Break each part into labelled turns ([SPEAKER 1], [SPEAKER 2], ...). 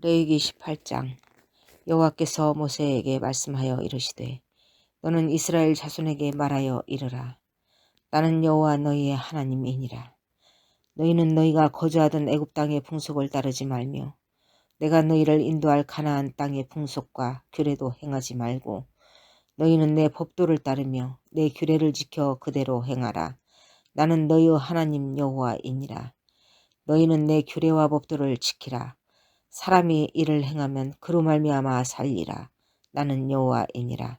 [SPEAKER 1] 레위기 18장. 여호와께서 모세에게 말씀하여 이르시되 너는 이스라엘 자손에게 말하여 이르라. 나는 여호와 너희의 하나님이니라. 너희는 너희가 거주하던 애굽 땅의 풍속을 따르지 말며 내가 너희를 인도할 가나안 땅의 풍속과 규례도 행하지 말고 너희는 내 법도를 따르며 내 규례를 지켜 그대로 행하라. 나는 너희의 하나님 여호와이니라. 너희는 내 규례와 법도를 지키라. 사람이 이를 행하면 그로 말미암아 살리라. 나는 여호와이니라.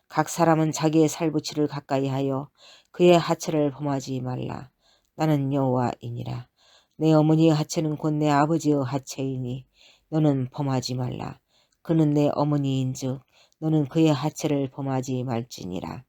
[SPEAKER 1] 각 사람은 자기의 살부치를 가까이 하여 그의 하체를 범하지 말라. 나는 여호와이니라. 내 어머니의 하체는 곧 내 아버지의 하체이니 너는 범하지 말라. 그는 내 어머니인즉 너는 그의 하체를 범하지 말지니라.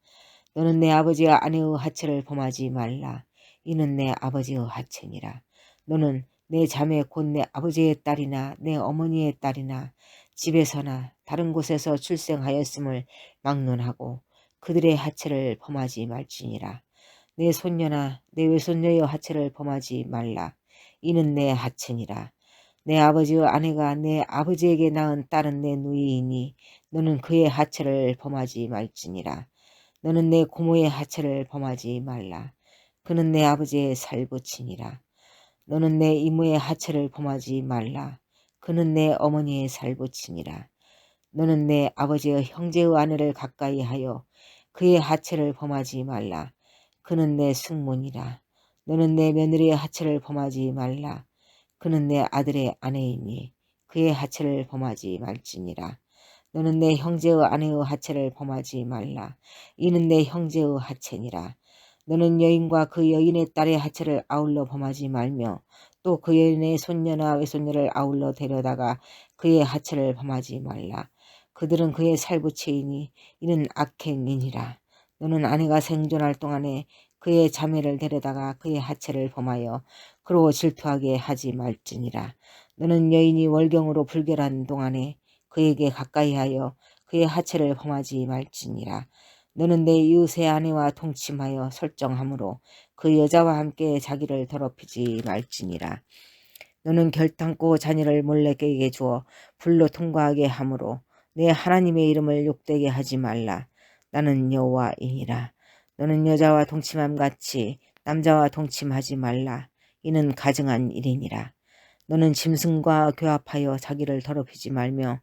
[SPEAKER 1] 너는 내 아버지의 아내의 하체를 범하지 말라. 이는 내 아버지의 하체니라. 너는 내 자매 곧 내 아버지의 딸이나 내 어머니의 딸이나 집에서나 다른 곳에서 출생하였음을 막론하고 그들의 하체를 범하지 말지니라. 내 손녀나 내 외손녀의 하체를 범하지 말라. 이는 내 하체니라. 내 아버지의 아내가 내 아버지에게 낳은 딸은 내 누이이니 너는 그의 하체를 범하지 말지니라. 너는 내 고모의 하체를 범하지 말라. 그는 내 아버지의 살부치니라. 너는 내 이모의 하체를 범하지 말라. 그는 내 어머니의 살부치니라. 너는 내 아버지의 형제의 아내를 가까이 하여 그의 하체를 범하지 말라. 그는 내 숙모니라. 너는 내 며느리의 하체를 범하지 말라. 그는 내 아들의 아내이니 그의 하체를 범하지 말지니라. 너는 내 형제의 아내의 하체를 범하지 말라. 이는 내 형제의 하체니라. 너는 여인과 그 여인의 딸의 하체를 아울러 범하지 말며 또 그 여인의 손녀나 외손녀를 아울러 데려다가 그의 하체를 범하지 말라. 그들은 그의 살부치이니 이는 악행이니라. 너는 아내가 생존할 동안에 그의 자매를 데려다가 그의 하체를 범하여 그로 질투하게 하지 말지니라. 너는 여인이 월경으로 불결한 동안에 그에게 가까이 하여 그의 하체를 범하지 말지니라. 너는 내 이웃의 아내와 동침하여 설정하므로 그 여자와 함께 자기를 더럽히지 말지니라. 너는 결탄코 자녀를 몰래에게 주어 불로 통과하게 하므로 내 하나님의 이름을 욕되게 하지 말라. 나는 여호와이니라. 너는 여자와 동침함 같이 남자와 동침하지 말라. 이는 가증한 일이니라. 너는 짐승과 교합하여 자기를 더럽히지 말며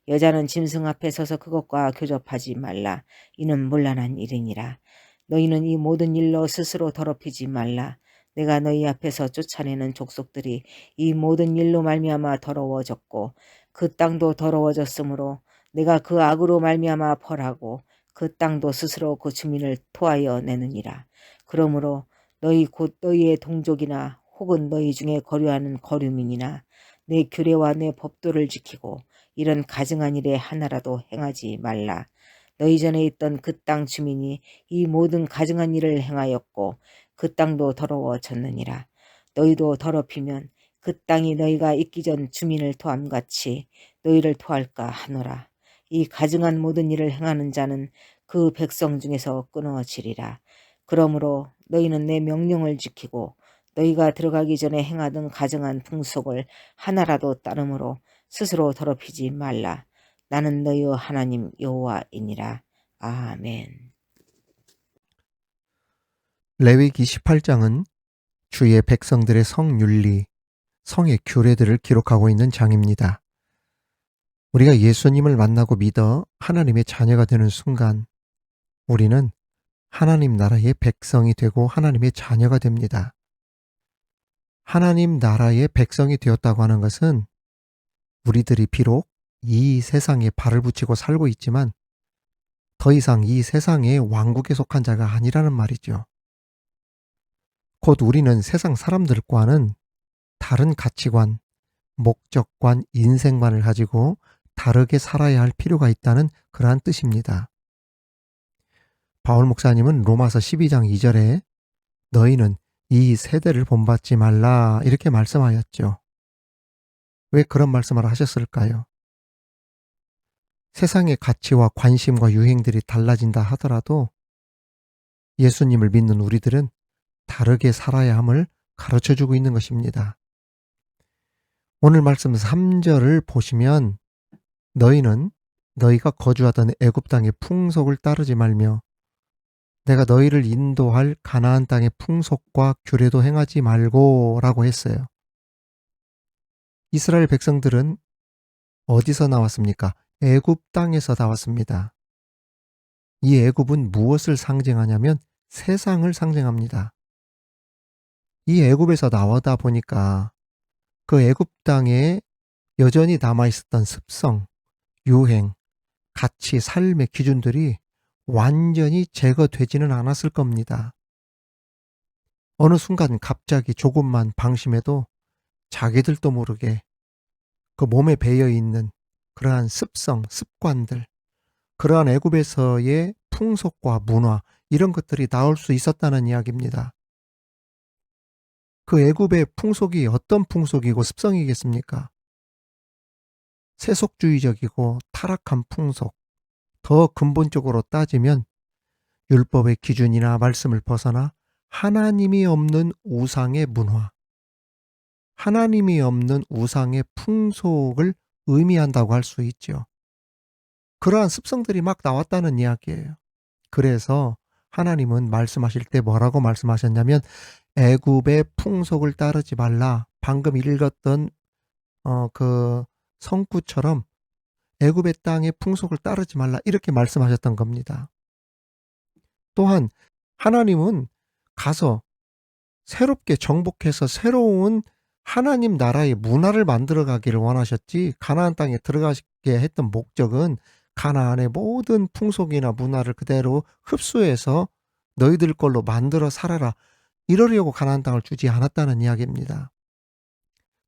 [SPEAKER 1] 여자는 짐승 앞에 서서 그것과 교접하지 말라. 이는 문란한 일이니라. 너희는 이 모든 일로 스스로 더럽히지 말라. 내가 너희 앞에서 쫓아내는 족속들이 이 모든 일로 말미암아 더러워졌고 그 땅도 더러워졌으므로 내가 그 악으로 말미암아 벌하고 그 땅도 스스로 그 주민을 토하여 내느니라. 그러므로 너희 곧 너희의 동족이나 혹은 너희 중에 거류하는 거류민이나 내 규례와 내 법도를 지키고 이런 가증한 일에 하나라도 행하지 말라. 너희 전에 있던 그 땅 주민이 이 모든 가증한 일을 행하였고 그 땅도 더러워졌느니라. 너희도 더럽히면 그 땅이 너희가 있기 전 주민을 토함같이 너희를 토할까 하노라. 이 가증한 모든 일을 행하는 자는 그 백성 중에서 끊어지리라. 그러므로 너희는 내 명령을 지키고 너희가 들어가기 전에 행하던 가증한 풍속을 하나라도 따름으로 스스로 더럽히지 말라. 나는 너희의 하나님 여호와이니라. 아멘.
[SPEAKER 2] 레위기 18장은 주의 백성들의 성윤리, 성의 규례들을 기록하고 있는 장입니다. 우리가 예수님을 만나고 믿어 하나님의 자녀가 되는 순간 우리는 하나님 나라의 백성이 되고 하나님의 자녀가 됩니다. 하나님 나라의 백성이 되었다고 하는 것은 우리들이 비록 이 세상에 발을 붙이고 살고 있지만 더 이상 이 세상의 왕국에 속한 자가 아니라는 말이죠. 곧 우리는 세상 사람들과는 다른 가치관, 목적관, 인생관을 가지고 다르게 살아야 할 필요가 있다는 그러한 뜻입니다. 바울 목사님은 로마서 12장 2절에 너희는 이 세대를 본받지 말라 이렇게 말씀하였죠. 왜 그런 말씀을 하셨을까요? 세상의 가치와 관심과 유행들이 달라진다 하더라도 예수님을 믿는 우리들은 다르게 살아야 함을 가르쳐주고 있는 것입니다. 오늘 말씀 3절을 보시면 너희는 너희가 거주하던 애굽 땅의 풍속을 따르지 말며 내가 너희를 인도할 가나안 땅의 풍속과 규례도 행하지 말고라고 했어요. 이스라엘 백성들은 어디서 나왔습니까? 애굽 땅에서 나왔습니다. 이 애굽은 무엇을 상징하냐면 세상을 상징합니다. 이 애굽에서 나오다 보니까 그 애굽 땅에 여전히 남아있었던 습성, 유행, 가치, 삶의 기준들이 완전히 제거되지는 않았을 겁니다. 어느 순간 갑자기 조금만 방심해도 자기들도 모르게 그 몸에 배어있는 그러한 습성, 습관들, 그러한 애굽에서의 풍속과 문화 이런 것들이 나올 수 있었다는 이야기입니다. 그 애굽의 풍속이 어떤 풍속이고 습성이겠습니까? 세속주의적이고 타락한 풍속, 더 근본적으로 따지면 율법의 기준이나 말씀을 벗어나 하나님이 없는 우상의 문화, 하나님이 없는 우상의 풍속을 의미한다고 할 수 있죠. 그러한 습성들이 막 나왔다는 이야기예요. 그래서 하나님은 말씀하실 때 뭐라고 말씀하셨냐면 애굽의 풍속을 따르지 말라. 방금 읽었던 그 성구처럼 애굽의 땅의 풍속을 따르지 말라 이렇게 말씀하셨던 겁니다. 또한 하나님은 가서 새롭게 정복해서 새로운 하나님 나라의 문화를 만들어 가기를 원하셨지 가나안 땅에 들어가게 했던 목적은 가나안의 모든 풍속이나 문화를 그대로 흡수해서 너희들 걸로 만들어 살아라 이러려고 가나안 땅을 주지 않았다는 이야기입니다.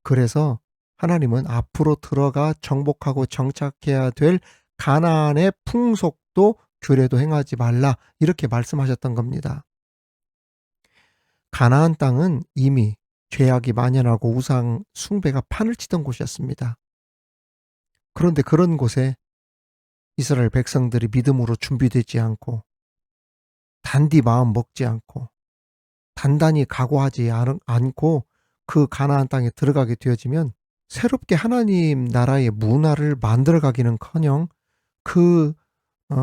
[SPEAKER 2] 그래서 하나님은 앞으로 들어가 정복하고 정착해야 될 가나안의 풍속도 규례도 행하지 말라 이렇게 말씀하셨던 겁니다. 가나안 땅은 이미 죄악이 만연하고 우상 숭배가 판을 치던 곳이었습니다. 그런데 그런 곳에 이스라엘 백성들이 믿음으로 준비되지 않고 단디 마음 먹지 않고 단단히 각오하지 않고 그 가나안 땅에 들어가게 되어지면 새롭게 하나님 나라의 문화를 만들어가기는커녕 그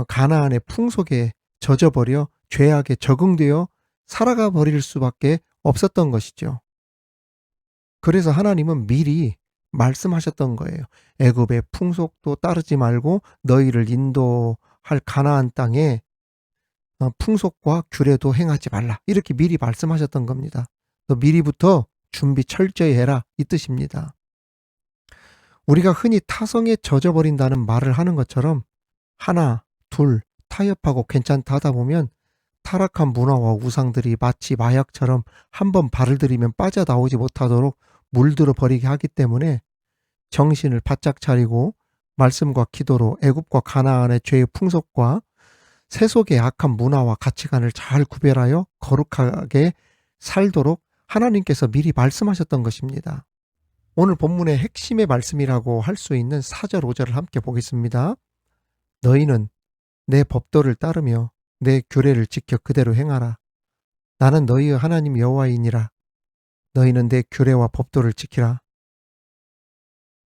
[SPEAKER 2] 가나안의 풍속에 젖어버려 죄악에 적응되어 살아가 버릴 수밖에 없었던 것이죠. 그래서 하나님은 미리 말씀하셨던 거예요. 애굽의 풍속도 따르지 말고 너희를 인도할 가나안 땅에 풍속과 규례도 행하지 말라. 이렇게 미리 말씀하셨던 겁니다. 너 미리부터 준비 철저히 해라 이 뜻입니다. 우리가 흔히 타성에 젖어버린다는 말을 하는 것처럼 하나, 둘 타협하고 괜찮다 하다 보면 타락한 문화와 우상들이 마치 마약처럼 한번 발을 들이면 빠져나오지 못하도록 물들어 버리게 하기 때문에 정신을 바짝 차리고 말씀과 기도로 애굽과 가나안의 죄의 풍속과 세속의 악한 문화와 가치관을 잘 구별하여 거룩하게 살도록 하나님께서 미리 말씀하셨던 것입니다. 오늘 본문의 핵심의 말씀이라고 할 수 있는 4절 5절을 함께 보겠습니다. 너희는 내 법도를 따르며 내 규례를 지켜 그대로 행하라. 나는 너희의 하나님 여호와이니라. 너희는 내 규례와 법도를 지키라.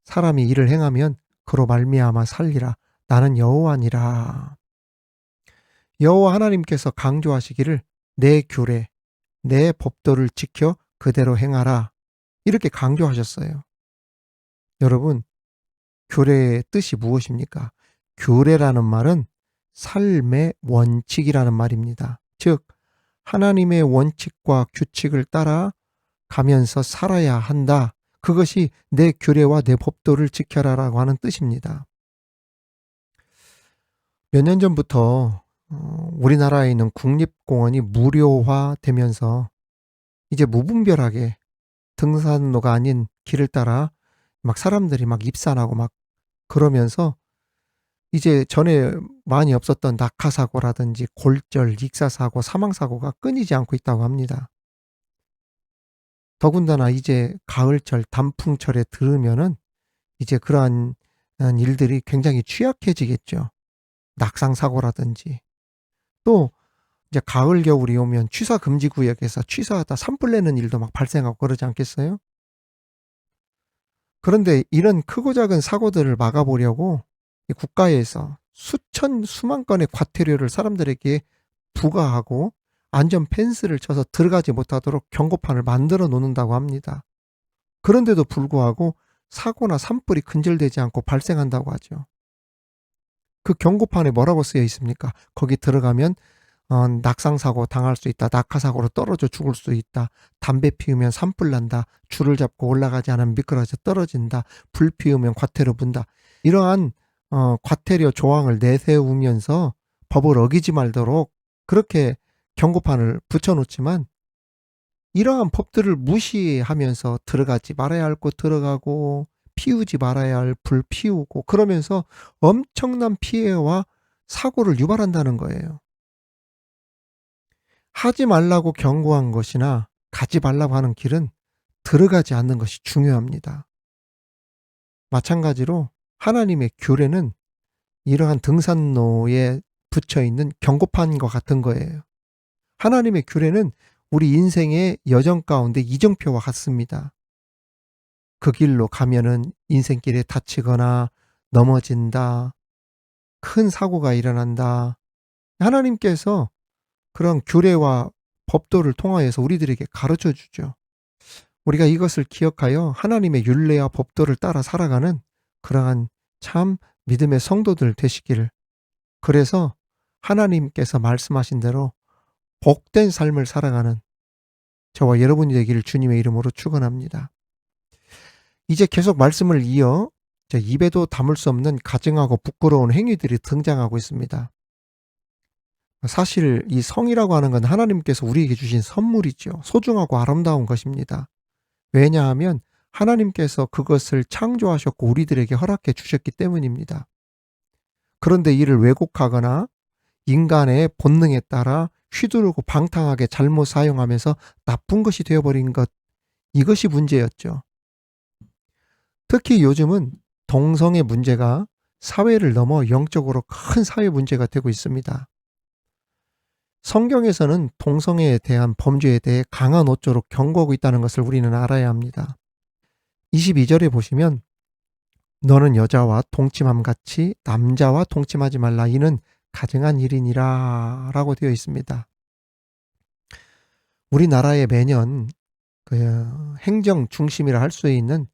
[SPEAKER 2] 사람이 이를 행하면 그로 말미암아 살리라. 나는 여호와니라. 여호와 하나님께서 강조하시기를 내 규례, 내 법도를 지켜 그대로 행하라. 이렇게 강조하셨어요. 여러분, 규례의 뜻이 무엇입니까? 규례라는 말은 삶의 원칙이라는 말입니다. 즉, 하나님의 원칙과 규칙을 따라 가면서 살아야 한다. 그것이 내 규례와 내 법도를 지켜라라고 하는 뜻입니다. 몇 년 전부터 우리나라에 있는 국립공원이 무료화되면서 이제 무분별하게 등산로가 아닌 길을 따라 막 사람들이 막 입산하고 막 그러면서 이제 전에 많이 없었던 낙하사고라든지 골절, 익사사고, 사망사고가 끊이지 않고 있다고 합니다. 더군다나 이제 가을철, 단풍철에 들으면은 이제 그러한 일들이 굉장히 취약해지겠죠. 낙상사고라든지. 또 이제 가을, 겨울이 오면 취사금지구역에서 취사하다 산불 내는 일도 막 발생하고 그러지 않겠어요? 그런데 이런 크고 작은 사고들을 막아보려고 이 국가에서 수만 건의 과태료를 사람들에게 부과하고 안전 펜스를 쳐서 들어가지 못하도록 경고판을 만들어 놓는다고 합니다. 그런데도 불구하고 사고나 산불이 근절되지 않고 발생한다고 하죠. 그 경고판에 뭐라고 쓰여 있습니까? 거기 들어가면 낙상사고 당할 수 있다. 낙하사고로 떨어져 죽을 수 있다. 담배 피우면 산불 난다. 줄을 잡고 올라가지 않으면 미끄러져 떨어진다. 불 피우면 과태료 분다. 이러한 과태료 조항을 내세우면서 법을 어기지 말도록 그렇게 경고판을 붙여놓지만, 이러한 법들을 무시하면서 들어가지 말아야 할 곳 들어가고 피우지 말아야 할 불 피우고 그러면서 엄청난 피해와 사고를 유발한다는 거예요. 하지 말라고 경고한 것이나 가지 말라고 하는 길은 들어가지 않는 것이 중요합니다. 마찬가지로 하나님의 규례는 이러한 등산로에 붙여 있는 경고판과 같은 거예요. 하나님의 규례는 우리 인생의 여정 가운데 이정표와 같습니다. 그 길로 가면은 인생길에 다치거나 넘어진다, 큰 사고가 일어난다. 하나님께서 그런 규례와 법도를 통하여서 우리들에게 가르쳐 주죠. 우리가 이것을 기억하여 하나님의 율례와 법도를 따라 살아가는 그러한 참 믿음의 성도들 되시기를, 그래서 하나님께서 말씀하신 대로 복된 삶을 살아가는 저와 여러분이 되기를 주님의 이름으로 축원합니다. 이제 계속 말씀을 이어 입에도 담을 수 없는 가증하고 부끄러운 행위들이 등장하고 있습니다. 사실 이 성이라고 하는 건 하나님께서 우리에게 주신 선물이죠. 소중하고 아름다운 것입니다. 왜냐하면 하나님께서 그것을 창조하셨고 우리들에게 허락해 주셨기 때문입니다. 그런데 이를 왜곡하거나 인간의 본능에 따라 휘두르고 방탕하게 잘못 사용하면서 나쁜 것이 되어버린 것, 이것이 문제였죠. 특히 요즘은 동성애 문제가 사회를 넘어 영적으로 큰 사회 문제가 되고 있습니다. 성경에서는 동성애에 대한 범죄에 대해 강한 어조로 경고하고 있다는 것을 우리는 알아야 합니다. 22절에 보시면 너는 여자와 동침함같이 남자와 동침하지 말라. 이는 가증한 일이니라 라고 되어 있습니다. 우리나라에 매년 그 행정 중심이라 할 수 있는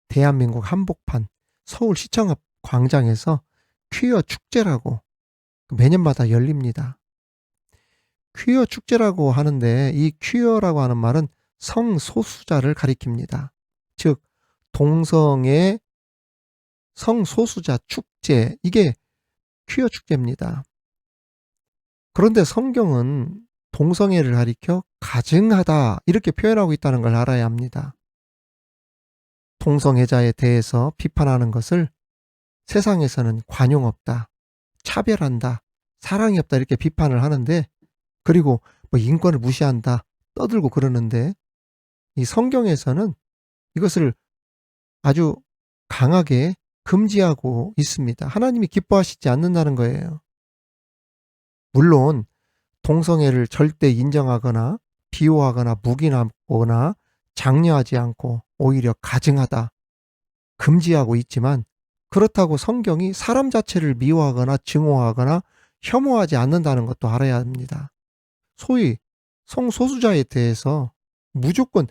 [SPEAKER 2] 대한민국 한복판 서울시청 앞 광장에서 퀴어 축제라고 매년마다 열립니다. 퀴어 축제라고 하는데 이 퀴어라고 하는 말은 성소수자를 가리킵니다. 즉 동성애 성소수자 축제, 이게 퀴어 축제입니다. 그런데 성경은 동성애를 가리켜 가증하다 이렇게 표현하고 있다는 걸 알아야 합니다. 동성애자에 대해서 비판하는 것을 세상에서는 관용 없다, 차별한다, 사랑이 없다 이렇게 비판을 하는데, 그리고 뭐 인권을 무시한다 떠들고 그러는데, 이 성경에서는 이것을 아주 강하게 금지하고 있습니다. 하나님이 기뻐하시지 않는다는 거예요. 물론 동성애를 절대 인정하거나 비호하거나 묵인하거나 장려하지 않고 오히려 가증하다, 금지하고 있지만, 그렇다고 성경이 사람 자체를 미워하거나 증오하거나 혐오하지 않는다는 것도 알아야 합니다. 소위 성소수자에 대해서 무조건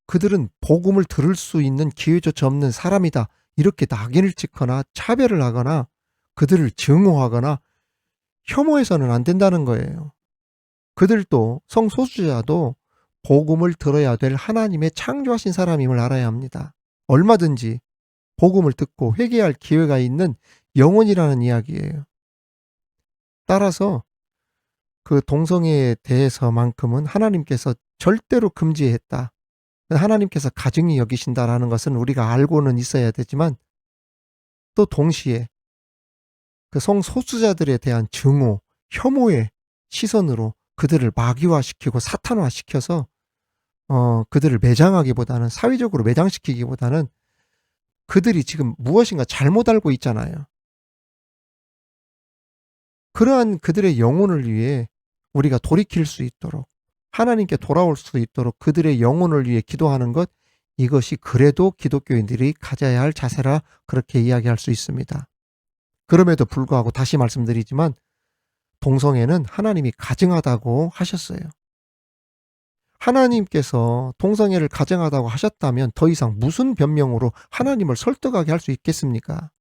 [SPEAKER 2] 그들은 복음을 들을 수 있는 기회조차 없는 사람이다 이렇게 낙인을 찍거나 차별을 하거나 그들을 증오하거나 혐오해서는 안 된다는 거예요. 그들도, 성소수자도 복음을 들어야 될 하나님의 창조하신 사람임을 알아야 합니다. 얼마든지 복음을 듣고 회개할 기회가 있는 영혼이라는 이야기예요. 따라서 그 동성애에 대해서만큼은 하나님께서 절대로 금지했다, 하나님께서 가증히 여기신다라는 것은 우리가 알고는 있어야 되지만, 또 동시에 그 성소수자들에 대한 증오, 혐오의 시선으로 그들을 마귀화시키고 사탄화시켜서 그들을 매장하기보다는, 사회적으로 매장시키기보다는 그들이 지금 무엇인가 잘못 알고 있잖아요. 그러한 그들의 영혼을 위해 우리가 돌이킬 수 있도록, 하나님께 돌아올 수 있도록 그들의 영혼을 위해 기도하는 것, 이것이 그래도 기독교인들이 가져야 할 자세라 그렇게 이야기할 수 있습니다. 그럼에도 불구하고 다시 말씀드리지만 동성애는 하나님이 가증하다고 하셨어요. 하나님께서 동성애를 가증하다고 하셨다면 더 이상 무슨 변명으로 하나님을 설득하게 할 수 있겠습니까?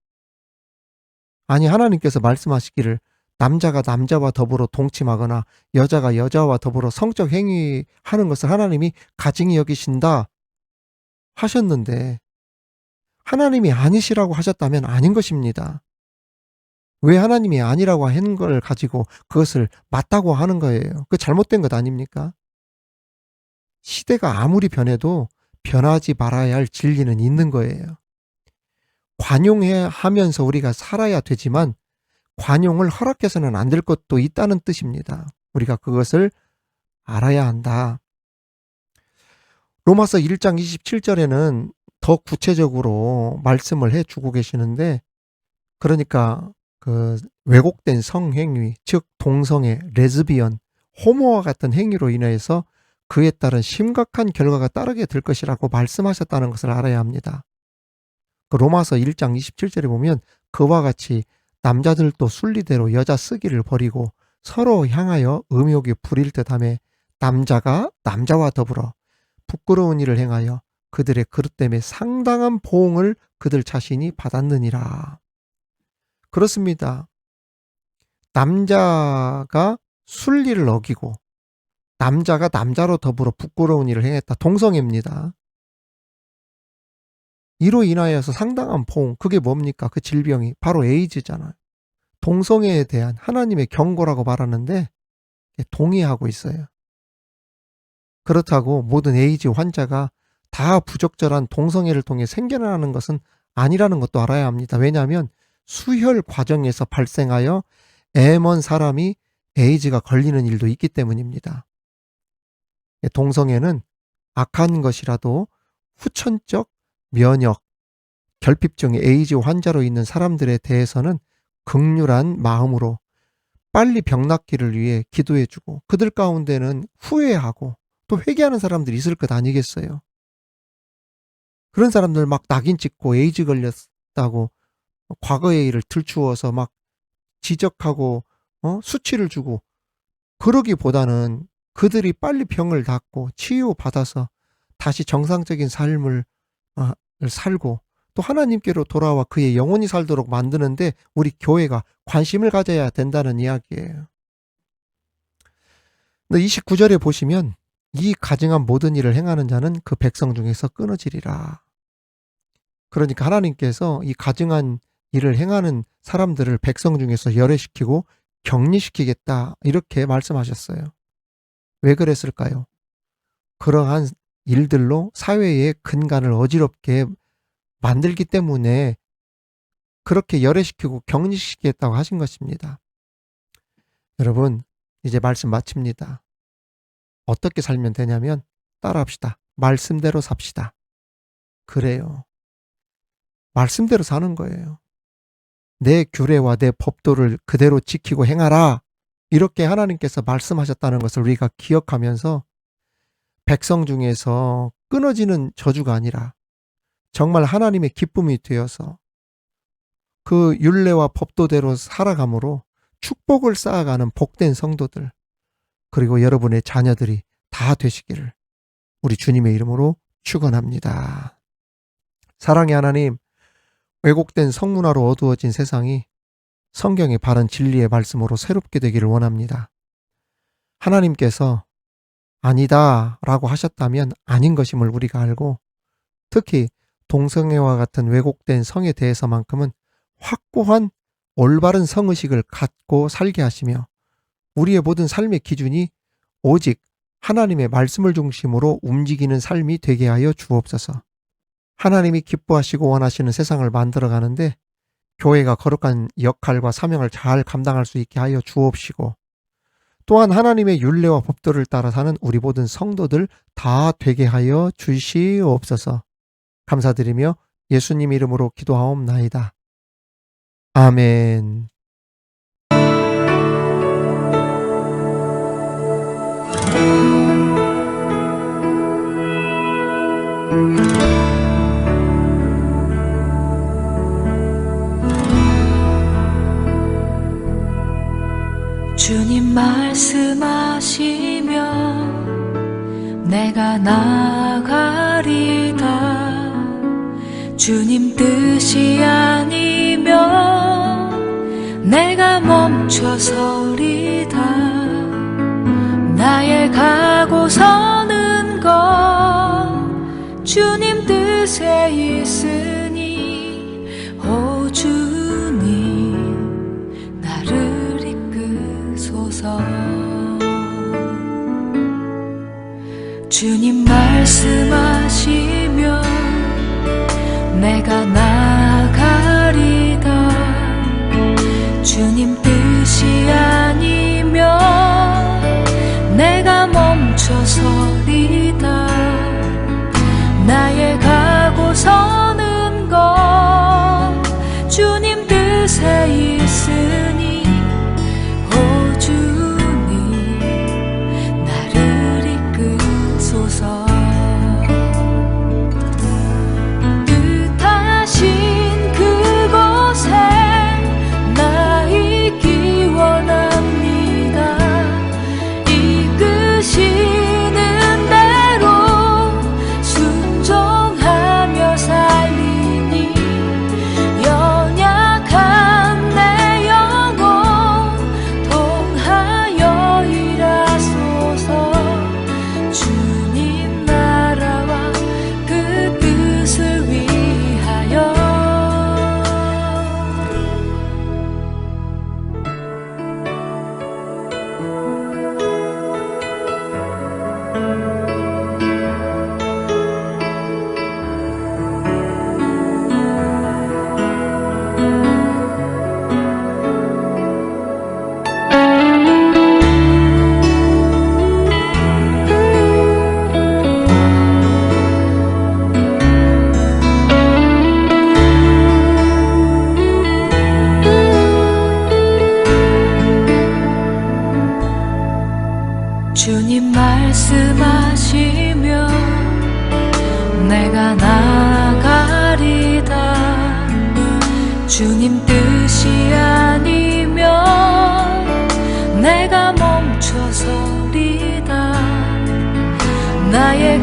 [SPEAKER 2] 아니, 하나님께서 말씀하시기를 남자가 남자와 더불어 동침하거나 여자가 여자와 더불어 성적 행위하는 것을 하나님이 가증히 여기신다 하셨는데 하나님이 아니시라고 하셨다면 아닌 것입니다. 왜 하나님이 아니라고 한 걸 가지고 그것을 맞다고 하는 거예요? 그 잘못된 것 아닙니까? 시대가 아무리 변해도 변하지 말아야 할 진리는 있는 거예요. 관용하면서 우리가 살아야 되지만 관용을 허락해서는 안 될 것도 있다는 뜻입니다. 우리가 그것을 알아야 한다. 로마서 1장 27절에는 더 구체적으로 말씀을 해주고 계시는데, 그러니까 그 왜곡된 성행위, 즉 동성애, 레즈비언, 호모와 같은 행위로 인해서 그에 따른 심각한 결과가 따르게 될 것이라고 말씀하셨다는 것을 알아야 합니다. 그 로마서 1장 27절에 보면 그와 같이 남자들도 순리대로 여자 쓰기를 버리고 서로 향하여 음욕이 부릴 듯하며 남자가 남자와 더불어 부끄러운 일을 행하여 그들의 그릇 때문에 상당한 보응을 그들 자신이 받았느니라. 그렇습니다. 남자가 순리를 어기고 남자가 남자로 더불어 부끄러운 일을 행했다. 동성애입니다. 이로 인하여서 상당한 보응, 그게 뭡니까? 그 질병이 바로 에이즈잖아요. 동성애에 대한 하나님의 경고라고 말하는데 동의하고 있어요. 그렇다고 모든 에이즈 환자가 다 부적절한 동성애를 통해 생겨나는 것은 아니라는 것도 알아야 합니다. 왜냐하면 수혈 과정에서 발생하여 애먼 사람이 에이즈가 걸리는 일도 있기 때문입니다. 동성애는 악한 것이라도 후천적 면역, 결핍증의 에이즈 환자로 있는 사람들에 대해서는 극률한 마음으로 빨리 병 낫기를 위해 기도해주고 그들 가운데는 후회하고 또 회개하는 사람들이 있을 것 아니겠어요? 그런 사람들 막 낙인 찍고 에이즈 걸렸다고 과거의 일을 들추어서 막 지적하고 수치를 주고 그러기보다는 그들이 빨리 병을 낫고 치유받아서 다시 정상적인 삶을 살고 또 하나님께로 돌아와 그의 영혼이 살도록 만드는데 우리 교회가 관심을 가져야 된다는 이야기예요. 근데 29절에 보시면 이 가증한 모든 일을 행하는 자는 그 백성 중에서 끊어지리라. 그러니까 하나님께서 이 가증한 일을 행하는 사람들을 백성 중에서 열애시키고 격리시키겠다 이렇게 말씀하셨어요. 왜 그랬을까요? 그러한 일들로 사회의 근간을 어지럽게 만들기 때문에 그렇게 열애시키고 격리시키겠다고 하신 것입니다. 여러분, 이제 말씀 마칩니다. 어떻게 살면 되냐면 따라합시다. 말씀대로 삽시다. 그래요. 말씀대로 사는 거예요. 내 규례와 내 법도를 그대로 지키고 행하라. 이렇게 하나님께서 말씀하셨다는 것을 우리가 기억하면서 백성 중에서 끊어지는 저주가 아니라 정말 하나님의 기쁨이 되어서 그 율례와 법도대로 살아감으로 축복을 쌓아가는 복된 성도들 그리고 여러분의 자녀들이 다 되시기를 우리 주님의 이름으로 축원합니다. 사랑의 하나님, 왜곡된 성문화로 어두워진 세상이 성경의 바른 진리의 말씀으로 새롭게 되기를 원합니다. 하나님께서 아니다 라고 하셨다면 아닌 것임을 우리가 알고 특히 동성애와 같은 왜곡된 성에 대해서만큼은 확고한 올바른 성의식을 갖고 살게 하시며 우리의 모든 삶의 기준이 오직 하나님의 말씀을 중심으로 움직이는 삶이 되게 하여 주옵소서. 하나님이 기뻐하시고 원하시는 세상을 만들어가는데 교회가 거룩한 역할과 사명을 잘 감당할 수 있게 하여 주옵시고 또한 하나님의 율례와 법도를 따라 사는 우리 모든 성도들 다 되게 하여 주시옵소서. 감사드리며 예수님 이름으로 기도하옵나이다. 아멘.
[SPEAKER 3] 주님 말씀하시면 내가 나가리다. 주님 뜻이 아니면 내가 멈춰서리다. 나의 가고 서는 것 주님 뜻에 있으니 오 주님 나를 이끄소서. 주님 말씀하시면 내가 나가리다. 주님 뜻이 아니면 내가 멈춰서리다. 나의 가고 서는 것 주님 뜻에 있으니 오 주님 나를 이끄소서. 뜻하신 그곳에 나 있기 원합니다. 이끄시는 대로 순종하며 살리니 연약한 내 영혼 통하여 일하소서. 주님 나라와 그 뜻을 위하여. 주님 말씀하시면 내가 나가리다. 주님 뜻이 아니면 내가 멈춰서리다. 나의